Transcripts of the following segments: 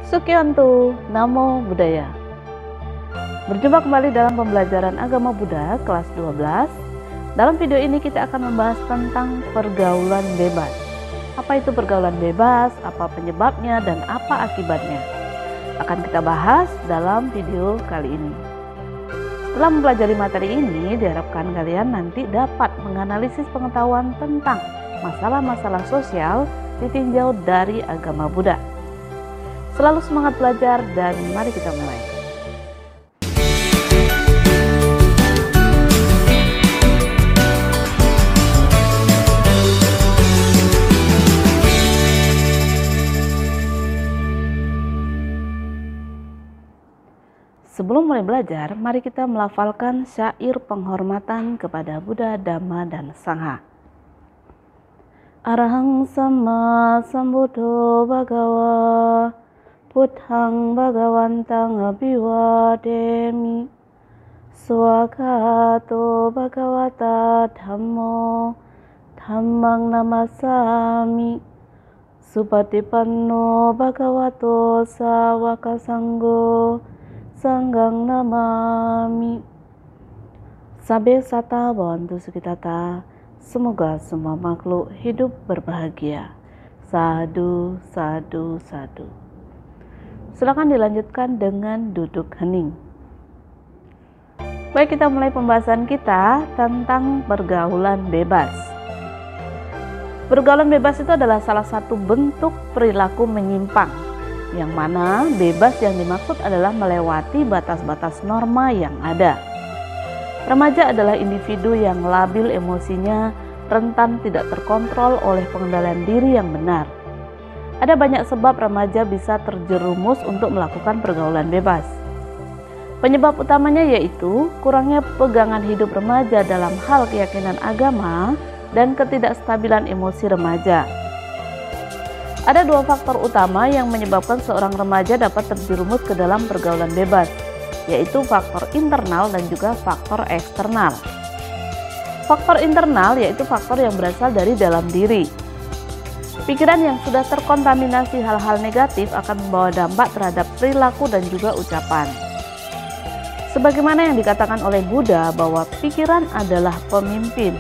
Sukianto, Namo Buddhaya. Berjumpa kembali dalam pembelajaran agama Buddha kelas 12. Dalam video ini kita akan membahas tentang pergaulan bebas. Apa itu pergaulan bebas, apa penyebabnya, dan apa akibatnya? Akan kita bahas dalam video kali ini. Setelah mempelajari materi ini, diharapkan kalian nanti dapat menganalisis pengetahuan tentang masalah-masalah sosial ditinjau dari agama Buddha. Selalu semangat belajar dan mari kita mulai. Sebelum mulai belajar, mari kita melafalkan syair penghormatan kepada Buddha, Dhamma, dan Sangha. Arahang sama sambuddho bhagawa Buddhang bhagawantang abhiwademi Swagato bhagavata dhammo dhammang namasami Supatipanno bhagavato sawaka sanggo sanggang namami. Sabe sata bawantu sukitata. Semoga semua makhluk hidup berbahagia. Sadu, sadu, sadu. Silakan dilanjutkan dengan duduk hening. Baik, kita mulai pembahasan kita tentang pergaulan bebas. Pergaulan bebas itu adalah salah satu bentuk perilaku menyimpang, yang mana bebas yang dimaksud adalah melewati batas-batas norma yang ada. Remaja adalah individu yang labil emosinya, rentan tidak terkontrol oleh pengendalian diri yang benar. Ada banyak sebab remaja bisa terjerumus untuk melakukan pergaulan bebas. Penyebab utamanya yaitu kurangnya pegangan hidup remaja dalam hal keyakinan agama dan ketidakstabilan emosi remaja. Ada dua faktor utama yang menyebabkan seorang remaja dapat terjerumus ke dalam pergaulan bebas, yaitu faktor internal dan juga faktor eksternal. Faktor internal yaitu faktor yang berasal dari dalam diri. Pikiran yang sudah terkontaminasi hal-hal negatif akan membawa dampak terhadap perilaku dan juga ucapan. Sebagaimana yang dikatakan oleh Buddha bahwa pikiran adalah pemimpin,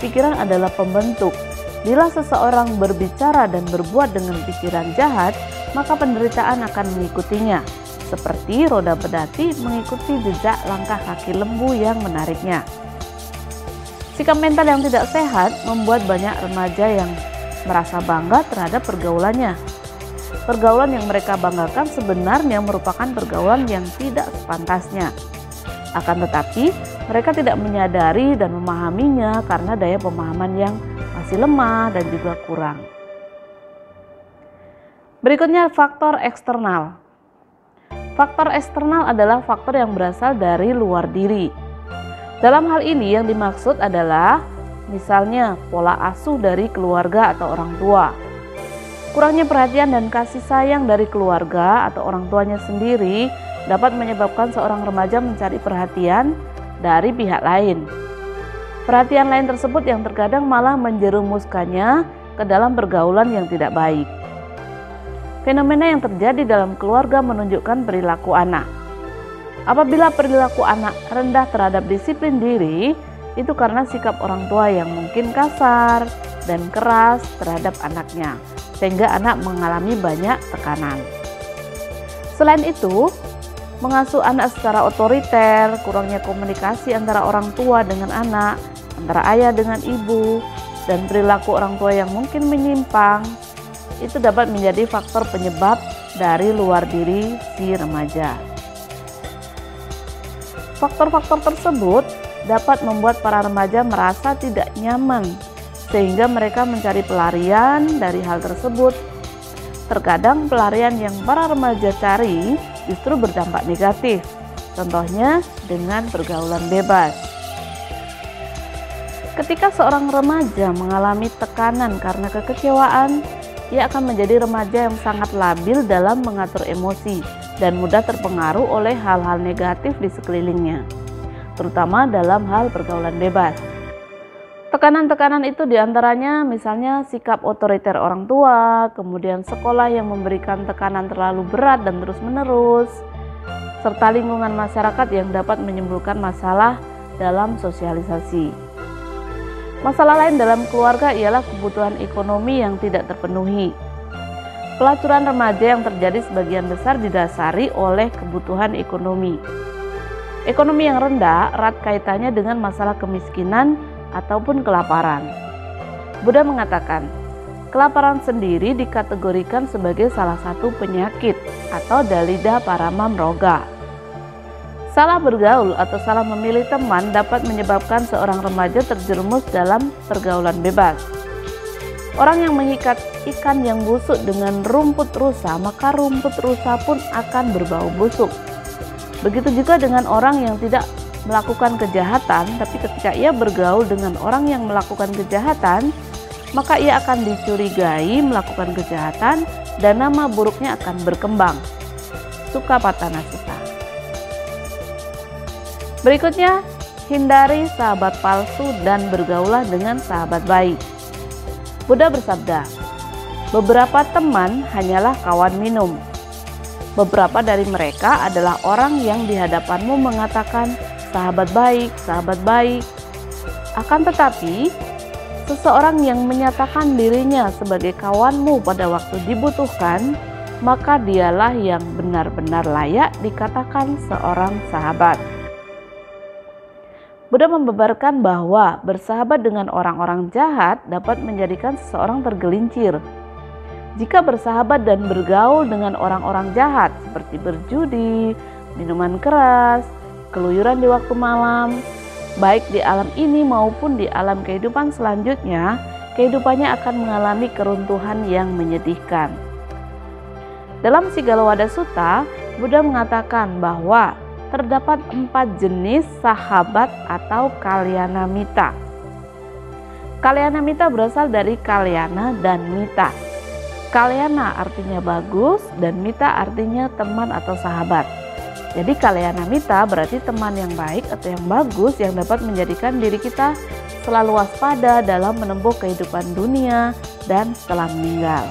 pikiran adalah pembentuk. Bila seseorang berbicara dan berbuat dengan pikiran jahat, maka penderitaan akan mengikutinya. Seperti roda pedati mengikuti jejak langkah kaki lembu yang menariknya. Sikap mental yang tidak sehat membuat banyak remaja yang merasa bangga terhadap pergaulannya. Pergaulan yang mereka banggakan sebenarnya merupakan pergaulan yang tidak sepantasnya. Akan tetapi, mereka tidak menyadari dan memahaminya karena daya pemahaman yang masih lemah dan juga kurang. Berikutnya faktor eksternal. Faktor eksternal adalah faktor yang berasal dari luar diri. Dalam hal ini yang dimaksud adalah misalnya pola asuh dari keluarga atau orang tua. Kurangnya perhatian dan kasih sayang dari keluarga atau orang tuanya sendiri dapat menyebabkan seorang remaja mencari perhatian dari pihak lain. Perhatian lain tersebut yang terkadang malah menjerumuskannya ke dalam pergaulan yang tidak baik. Fenomena yang terjadi dalam keluarga menunjukkan perilaku anak. Apabila perilaku anak rendah terhadap disiplin diri, itu karena sikap orang tua yang mungkin kasar dan keras terhadap anaknya, sehingga anak mengalami banyak tekanan. Selain itu, mengasuh anak secara otoriter, kurangnya komunikasi antara orang tua dengan anak, antara ayah dengan ibu, dan perilaku orang tua yang mungkin menyimpang, itu dapat menjadi faktor penyebab dari luar diri si remaja. Faktor-faktor tersebut dapat membuat para remaja merasa tidak nyaman, sehingga mereka mencari pelarian dari hal tersebut. Terkadang pelarian yang para remaja cari justru berdampak negatif, contohnya dengan pergaulan bebas. Ketika seorang remaja mengalami tekanan karena kekecewaan, ia akan menjadi remaja yang sangat labil dalam mengatur emosi dan mudah terpengaruh oleh hal-hal negatif di sekelilingnya, terutama dalam hal pergaulan bebas. Tekanan-tekanan itu diantaranya misalnya sikap otoriter orang tua, kemudian sekolah yang memberikan tekanan terlalu berat dan terus-menerus, serta lingkungan masyarakat yang dapat menimbulkan masalah dalam sosialisasi. Masalah lain dalam keluarga ialah kebutuhan ekonomi yang tidak terpenuhi. Pelacuran remaja yang terjadi sebagian besar didasari oleh kebutuhan ekonomi. Ekonomi yang rendah erat kaitannya dengan masalah kemiskinan ataupun kelaparan. Buddha mengatakan, kelaparan sendiri dikategorikan sebagai salah satu penyakit atau dalida paramamroga. Salah bergaul atau salah memilih teman dapat menyebabkan seorang remaja terjerumus dalam pergaulan bebas. Orang yang mengikat ikan yang busuk dengan rumput rusa, maka rumput rusa pun akan berbau busuk. Begitu juga dengan orang yang tidak melakukan kejahatan, tapi ketika ia bergaul dengan orang yang melakukan kejahatan, maka ia akan dicurigai melakukan kejahatan dan nama buruknya akan berkembang. Sukapatthana Sutta. Berikutnya, hindari sahabat palsu dan bergaulah dengan sahabat baik. Buddha bersabda, beberapa teman hanyalah kawan minum. Beberapa dari mereka adalah orang yang di hadapanmu mengatakan, sahabat baik. Akan tetapi, seseorang yang menyatakan dirinya sebagai kawanmu pada waktu dibutuhkan, maka dialah yang benar-benar layak dikatakan seorang sahabat. Buddha membeberkan bahwa bersahabat dengan orang-orang jahat dapat menjadikan seseorang tergelincir. Jika bersahabat dan bergaul dengan orang-orang jahat seperti berjudi, minuman keras, keluyuran di waktu malam, baik di alam ini maupun di alam kehidupan selanjutnya, kehidupannya akan mengalami keruntuhan yang menyedihkan. Dalam Sigala Sutta, Buddha mengatakan bahwa terdapat 4 jenis sahabat atau kalyana mita. Kalyana mita berasal dari kalyana dan mita. Kalyana artinya bagus dan mita artinya teman atau sahabat. Jadi kalyana mita berarti teman yang baik atau yang bagus yang dapat menjadikan diri kita selalu waspada dalam menempuh kehidupan dunia dan setelah meninggal.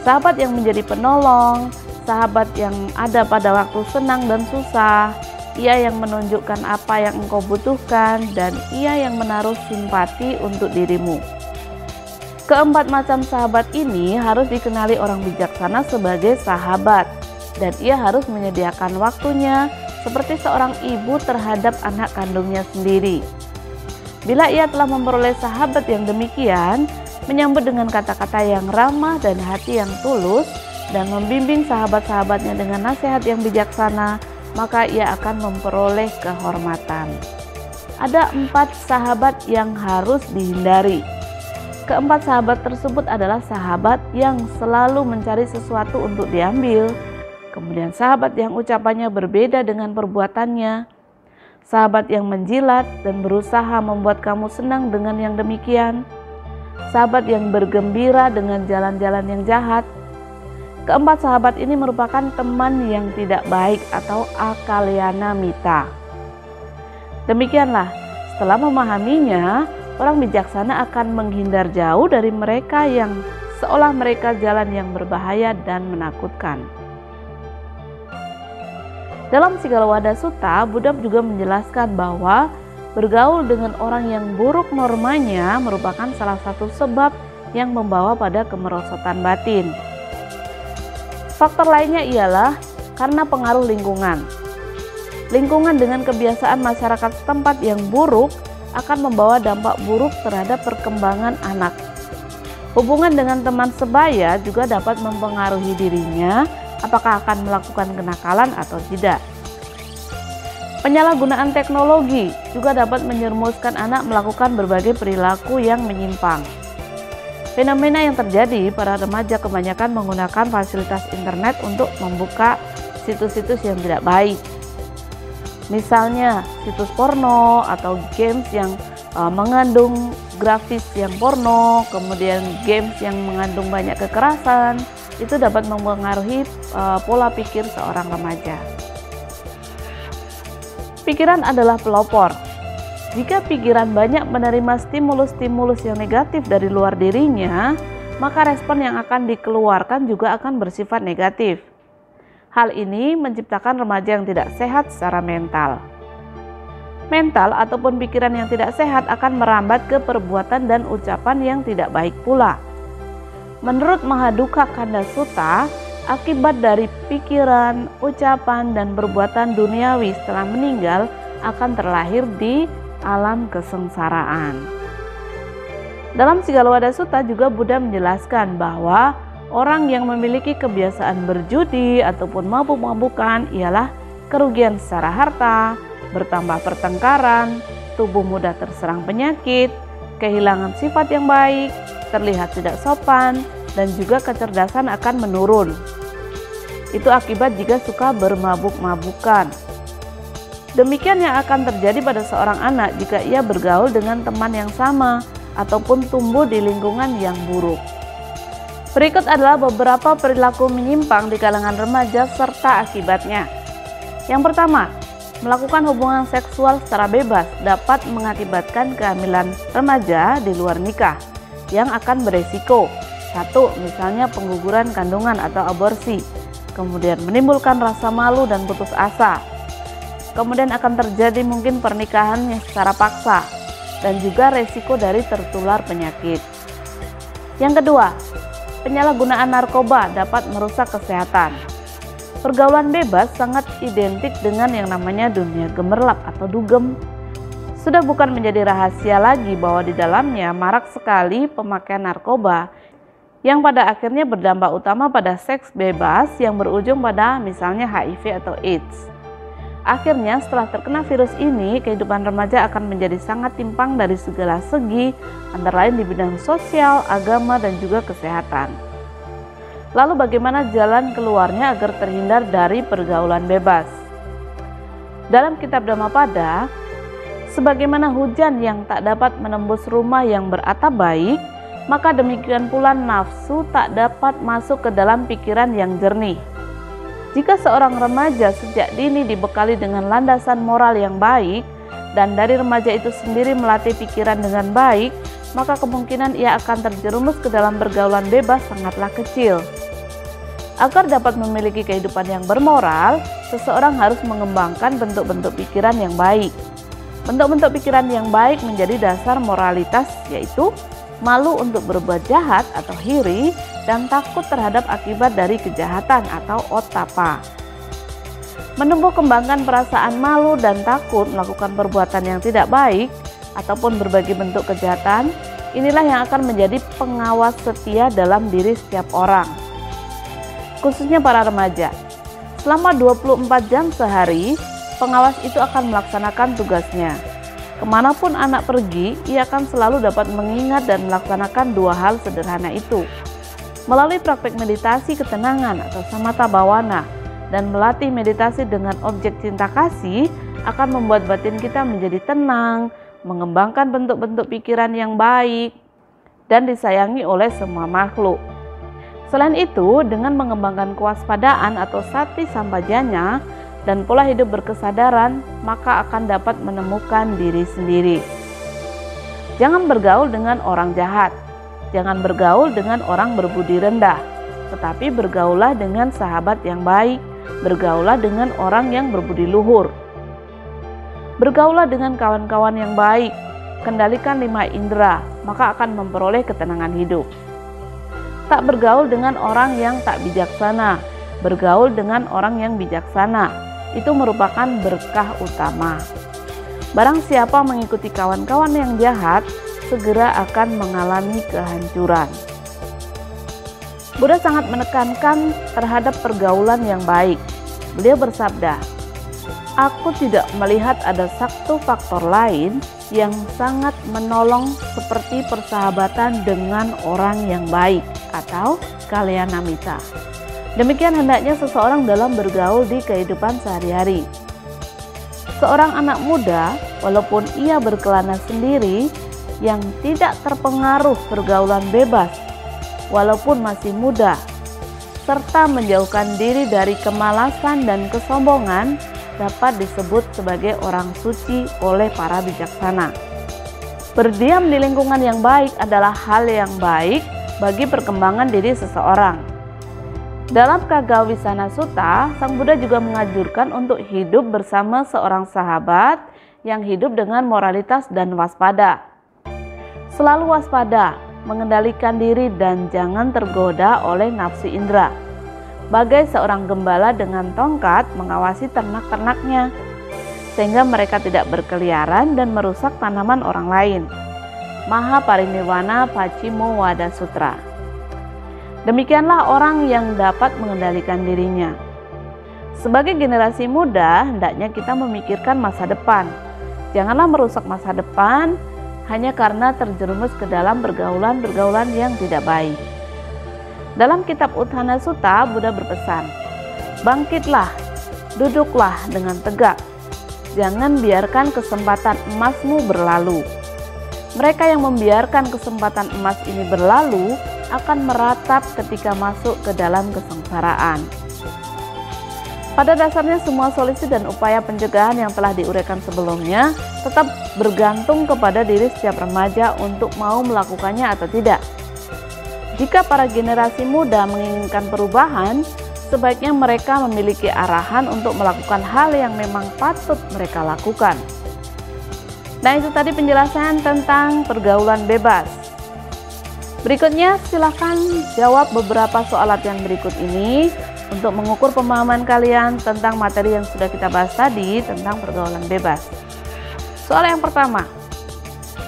Sahabat yang menjadi penolong, sahabat yang ada pada waktu senang dan susah, ia yang menunjukkan apa yang engkau butuhkan, dan ia yang menaruh simpati untuk dirimu. Keempat macam sahabat ini harus dikenali orang bijaksana sebagai sahabat, dan ia harus menyediakan waktunya seperti seorang ibu terhadap anak kandungnya sendiri. Bila ia telah memperoleh sahabat yang demikian, menyambut dengan kata-kata yang ramah dan hati yang tulus, dan membimbing sahabat-sahabatnya dengan nasihat yang bijaksana, maka ia akan memperoleh kehormatan. Ada 4 sahabat yang harus dihindari. Keempat sahabat tersebut adalah sahabat yang selalu mencari sesuatu untuk diambil, kemudian sahabat yang ucapannya berbeda dengan perbuatannya, sahabat yang menjilat dan berusaha membuat kamu senang dengan yang demikian, sahabat yang bergembira dengan jalan-jalan yang jahat. Keempat sahabat ini merupakan teman yang tidak baik atau akalyana mita. Demikianlah, setelah memahaminya, orang bijaksana akan menghindar jauh dari mereka yang seolah mereka jalan yang berbahaya dan menakutkan. Dalam Sigala Sutta, Buddha juga menjelaskan bahwa bergaul dengan orang yang buruk normanya merupakan salah satu sebab yang membawa pada kemerosotan batin. Faktor lainnya ialah karena pengaruh lingkungan. Lingkungan dengan kebiasaan masyarakat setempat yang buruk akan membawa dampak buruk terhadap perkembangan anak. Hubungan dengan teman sebaya juga dapat mempengaruhi dirinya apakah akan melakukan kenakalan atau tidak. Penyalahgunaan teknologi juga dapat menjerumuskan anak melakukan berbagai perilaku yang menyimpang. Fenomena yang terjadi para remaja kebanyakan menggunakan fasilitas internet untuk membuka situs-situs yang tidak baik. Misalnya situs porno atau games yang mengandung grafis yang porno, kemudian games yang mengandung banyak kekerasan, itu dapat mempengaruhi pola pikir seorang remaja. Pikiran adalah pelopor. Jika pikiran banyak menerima stimulus-stimulus yang negatif dari luar dirinya, maka respon yang akan dikeluarkan juga akan bersifat negatif. Hal ini menciptakan remaja yang tidak sehat secara mental. Mental ataupun pikiran yang tidak sehat akan merambat ke perbuatan dan ucapan yang tidak baik pula. Menurut Mahaduka Kanda Sutta, akibat dari pikiran, ucapan, dan perbuatan duniawi setelah meninggal akan terlahir di alam kesengsaraan. Dalam Sigalowada Sutta juga Buddha menjelaskan bahwa orang yang memiliki kebiasaan berjudi ataupun mabuk-mabukan ialah kerugian secara harta, bertambah pertengkaran, tubuh mudah terserang penyakit, kehilangan sifat yang baik, terlihat tidak sopan, dan juga kecerdasan akan menurun. Itu akibat jika suka bermabuk-mabukan. Demikian yang akan terjadi pada seorang anak jika ia bergaul dengan teman yang sama ataupun tumbuh di lingkungan yang buruk. Berikut adalah beberapa perilaku menyimpang di kalangan remaja serta akibatnya. Yang pertama, melakukan hubungan seksual secara bebas dapat mengakibatkan kehamilan remaja di luar nikah yang akan beresiko. 1. Misalnya pengguguran kandungan atau aborsi, kemudian menimbulkan rasa malu dan putus asa. Kemudian akan terjadi mungkin pernikahan yang secara paksa dan juga resiko dari tertular penyakit. Yang kedua, penyalahgunaan narkoba dapat merusak kesehatan. Pergaulan bebas sangat identik dengan yang namanya dunia gemerlap atau dugem. Sudah bukan menjadi rahasia lagi bahwa di dalamnya marak sekali pemakaian narkoba yang pada akhirnya berdampak utama pada seks bebas yang berujung pada misalnya HIV atau AIDS. Akhirnya setelah terkena virus ini, kehidupan remaja akan menjadi sangat timpang dari segala segi, antara lain di bidang sosial, agama, dan juga kesehatan. Lalu bagaimana jalan keluarnya agar terhindar dari pergaulan bebas? Dalam kitab Dhammapada, sebagaimana hujan yang tak dapat menembus rumah yang beratap baik, maka demikian pula nafsu tak dapat masuk ke dalam pikiran yang jernih. Jika seorang remaja sejak dini dibekali dengan landasan moral yang baik dan dari remaja itu sendiri melatih pikiran dengan baik, maka kemungkinan ia akan terjerumus ke dalam pergaulan bebas sangatlah kecil. Agar dapat memiliki kehidupan yang bermoral, seseorang harus mengembangkan bentuk-bentuk pikiran yang baik. Bentuk-bentuk pikiran yang baik menjadi dasar moralitas, yaitu malu untuk berbuat jahat atau iri, dan takut terhadap akibat dari kejahatan atau ottappa. Menumbuh kembangkan perasaan malu dan takut melakukan perbuatan yang tidak baik ataupun berbagai bentuk kejahatan, inilah yang akan menjadi pengawas setia dalam diri setiap orang, khususnya para remaja. Selama 24 jam sehari, pengawas itu akan melaksanakan tugasnya. Kemanapun anak pergi, ia akan selalu dapat mengingat dan melaksanakan dua hal sederhana itu. Melalui praktek meditasi ketenangan atau samatha bhavana dan melatih meditasi dengan objek cinta kasih akan membuat batin kita menjadi tenang, mengembangkan bentuk-bentuk pikiran yang baik, dan disayangi oleh semua makhluk. Selain itu, dengan mengembangkan kewaspadaan atau sati sampajanya dan pola hidup berkesadaran, maka akan dapat menemukan diri sendiri. Jangan bergaul dengan orang jahat. Jangan bergaul dengan orang berbudi rendah, tetapi bergaulah dengan sahabat yang baik, bergaulah dengan orang yang berbudi luhur. Bergaulah dengan kawan-kawan yang baik, kendalikan 5 indera, maka akan memperoleh ketenangan hidup. Tak bergaul dengan orang yang tak bijaksana, bergaul dengan orang yang bijaksana, itu merupakan berkah utama. Barang siapa mengikuti kawan-kawan yang jahat, segera akan mengalami kehancuran. Buddha sangat menekankan terhadap pergaulan yang baik. Beliau bersabda, "Aku tidak melihat ada satu faktor lain yang sangat menolong seperti persahabatan dengan orang yang baik atau kalyanamitta." Demikian hendaknya seseorang dalam bergaul di kehidupan sehari-hari. Seorang anak muda, walaupun ia berkelana sendiri, yang tidak terpengaruh pergaulan bebas, walaupun masih muda, serta menjauhkan diri dari kemalasan dan kesombongan, dapat disebut sebagai orang suci oleh para bijaksana. Berdiam di lingkungan yang baik adalah hal yang baik bagi perkembangan diri seseorang. Dalam Kagawisana Sutta, Sang Buddha juga menganjurkan untuk hidup bersama seorang sahabat yang hidup dengan moralitas dan waspada. Selalu waspada, mengendalikan diri dan jangan tergoda oleh nafsu indera. Bagai seorang gembala dengan tongkat mengawasi ternak-ternaknya, sehingga mereka tidak berkeliaran dan merusak tanaman orang lain. Mahaparinirvana Pachimo Wada Sutra. Demikianlah orang yang dapat mengendalikan dirinya. Sebagai generasi muda, hendaknya kita memikirkan masa depan. Janganlah merusak masa depan hanya karena terjerumus ke dalam pergaulan-pergaulan yang tidak baik. Dalam kitab Uttana Sutta, Buddha berpesan, bangkitlah, duduklah dengan tegak. Jangan biarkan kesempatan emasmu berlalu. Mereka yang membiarkan kesempatan emas ini berlalu akan meratap ketika masuk ke dalam kesengsaraan. Pada dasarnya semua solusi dan upaya pencegahan yang telah diuraikan sebelumnya tetap bergantung kepada diri setiap remaja untuk mau melakukannya atau tidak. Jika para generasi muda menginginkan perubahan, sebaiknya mereka memiliki arahan untuk melakukan hal yang memang patut mereka lakukan. Nah, itu tadi penjelasan tentang pergaulan bebas. Berikutnya silakan jawab beberapa soal latihan berikut ini untuk mengukur pemahaman kalian tentang materi yang sudah kita bahas tadi tentang pergaulan bebas. Soal yang pertama,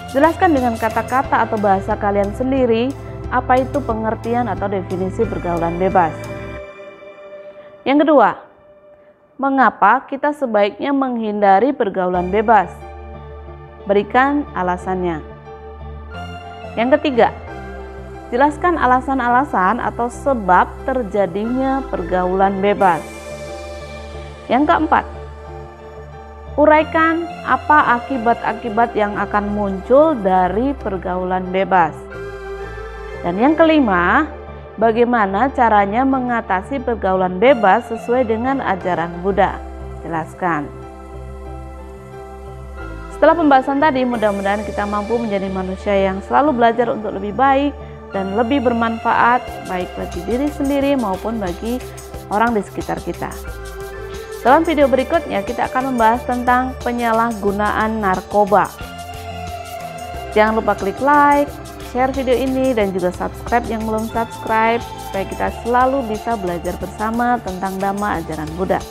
jelaskan dengan kata-kata atau bahasa kalian sendiri apa itu pengertian atau definisi pergaulan bebas. Yang kedua, mengapa kita sebaiknya menghindari pergaulan bebas? Berikan alasannya. Yang ketiga, jelaskan alasan-alasan atau sebab terjadinya pergaulan bebas. Yang keempat, uraikan apa akibat-akibat yang akan muncul dari pergaulan bebas. Dan yang kelima, bagaimana caranya mengatasi pergaulan bebas sesuai dengan ajaran Buddha? Jelaskan. Setelah pembahasan tadi, mudah-mudahan kita mampu menjadi manusia yang selalu belajar untuk lebih baik dan lebih bermanfaat, baik bagi diri sendiri maupun bagi orang di sekitar kita. Dalam video berikutnya, kita akan membahas tentang penyalahgunaan narkoba. Jangan lupa klik like, share video ini, dan juga subscribe yang belum subscribe, supaya kita selalu bisa belajar bersama tentang Dhamma ajaran Buddha.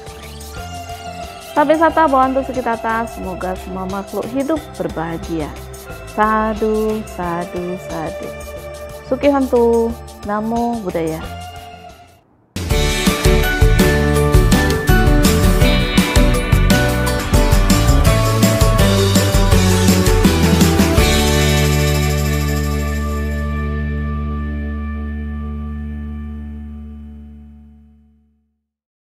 Sampai sata bawantu sekitata, semoga semua makhluk hidup berbahagia. Sadhu, sadhu, sadhu. Sukihantu, Namo Buddhaya.